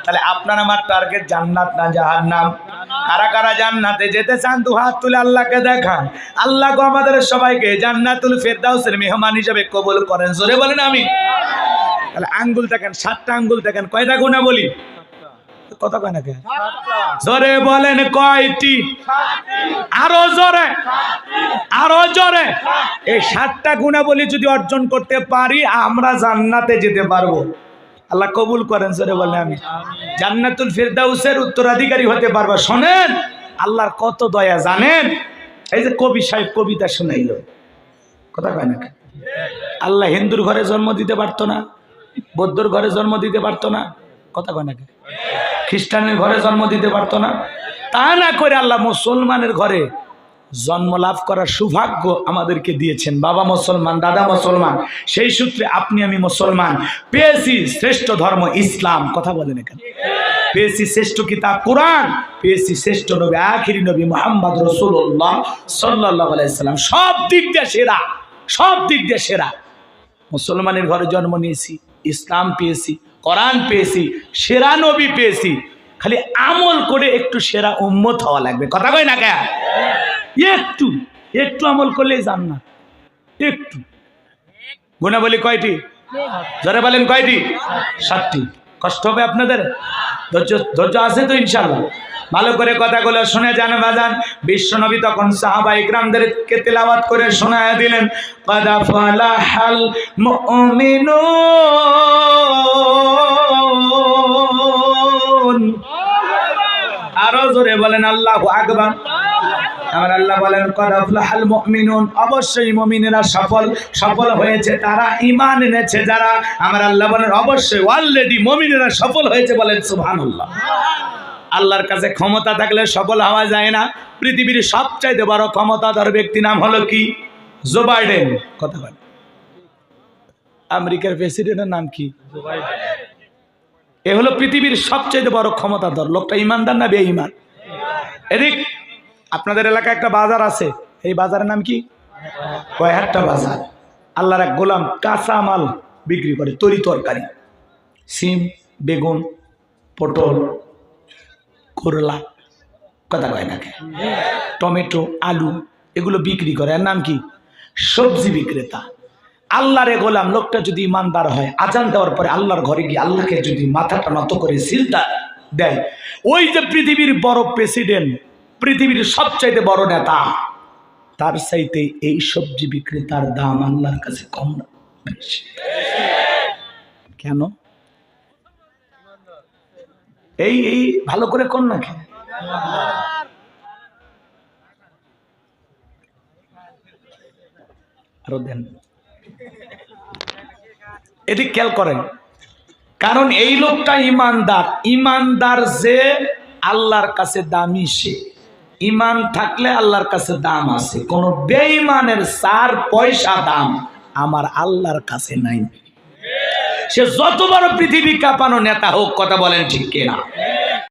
তাহলে আপনার আমার টার্গেট জান্নাত না জাহান্নাম? কারা কারা জান্নাতে যেতে চান দু হাত তুলে আল্লাহকে দেখান। আল্লাহ গো আমাদের সবাইকে জান্নাতুল ফেরদাউসের মেহমান হিসেবে কবুল করেন। জোরে বলেন আমিন। তাহলে আঙ্গুল দেখেন, 7টা আঙ্গুল দেখেন, কয়টা গুণা বলি? কথা কয় না কে? জোরে বলেন কয়টি? আরো জোরে, আরো জোরে। এই 7টা গুণাবলী যদি অর্জন করতে পারি আমরা জান্নাতে যেতে পারবো। আল্লাহ কবুল করেন। জোরে বলেন আমিন। জান্নাতুল ফেরদাউসের উত্তরাধিকারী হতে পারবো। শোনেন আল্লাহর কত দয়া জানেন? এই যে কবি সাহেব কবিতা শোনাইল, কথা কয় না কে? আল্লাহ হিন্দুর ঘরে জন্ম দিতে পারতো না? বৌদ্ধর ঘরে জন্ম দিতে পারতো না? কথা কয় না কে? খ্রিস্টানের ঘরে জন্ম দিতে পারতো না? তা না করে আল্লাহ মুসলমানের ঘরে জন্ম লাভ করার সৌভাগ্য আমাদেরকে দিয়েছেন। বাবা মুসলমান, দাদা মুসলমান, সেই সূত্রে আপনি আমি মুসলমান। পেয়েছি শ্রেষ্ঠ ধর্ম ইসলাম। কথা বলেন এখানে। পেয়েছি শ্রেষ্ঠ কিতাব কোরআন, পেয়েছি শ্রেষ্ঠ নবী আখিরি নবী মুহাম্মদ রাসূলুল্লাহ সাল্লাল্লাহু আলাইহি সাল্লাম। সব দিক দিয়ে সেরা, সব দিক দিয়ে সেরা। মুসলমানের ঘরে জন্ম নিয়েছি, ইসলাম পেয়েছি, কোরআন পেয়েছি, সেরা নবী পেয়েছি। খালি আমল করে একটু সেরা উম্মত হওয়া লাগবে। কথা কয় না কে? একটু একটু আমল করলেই জান্নাত। একটু গুণাবলী কয়টি? জোরে বলেন কয়টি? 7টি। কষ্ট হবে আপনাদের? ধৈর্য আছে তো ইনশাআল্লাহ? ভালো করে কথাগুলো শুনে যান বাজান। বিশ্বনবী তখন সাহাবা ইকরামদেরকে তেলাওয়াত করে শোনায়া দিলেন, ক্বাদ ফালাহাল মুমিনুন। আরো জোরে বলেন আল্লাহু আকবার। আমার আল্লাহ বলেন ক্বাদ আফলাহাল মুমিনুন, অবশ্যই মুমিনেরা সফল হয়েছে তারা ঈমান এনেছে যারা। আমার আল্লাহ বলেন অবশ্যই অলরেডি মুমিনেরা সফল হয়েছে। বলেন সুবহানাল্লাহ। আল্লাহর কাছে ক্ষমতা থাকলে সফল হওয়া যায় না। পৃথিবীর সবচাইতে বড় ক্ষমতাধর ব্যক্তি নাম হলো কি? Joe Biden. কথা বলেন। আমেরিকার প্রেসিডেন্টের নাম কি? Joe Biden. এ হলো পৃথিবীর সবচাইতে বড় ক্ষমতাধর। লোকটা ইমানদার না বেঈমান? এদিক আপনাদের এলাকায় একটা বাজার আছে, এই বাজারের নাম কি? কয়হাট্টা বাজার। আল্লাহর এক গোলাম কাঁচা মাল বিক্রি করে, তরি তরকারি, সিম, বেগুন, পটল, করলা, কথা কয় না কে? টমেটো, আলু, এগুলো বিক্রি করে। এর নাম কি? সবজি বিক্রেতা। আল্লাহর এ গোলাম লোকটা যদি ইমানদার হয়, আজান দেওয়ার পরে আল্লাহর ঘরে গিয়ে আল্লাহকে যদি মাথাটা নত করে সিজদা দেয়, ওই যে পৃথিবীর বড় প্রেসিডেন্ট, পৃথিবীর সবচাইতে বড় নেতা, তার চাইতে এই সবজি বিক্রেতার দাম আল্লাহর কাছে কম না বেশি? কেন? এই ভালো করে কোন না খেয়ে আরো দেন। এদিক খেয়াল করেন, কারণ এই লোকটা ইমানদার। ইমানদার যে আল্লাহর কাছে দামি, সে ইমান থাকলে আল্লাহর কাছে দাম আছে। কোন বেঈমানের 4 পয়সা দাম আমার আল্লাহর কাছে নাই। সে যত বড় পৃথিবী কাঁপানো নেতা হোক। কথা বলেন ঠিক কিনা?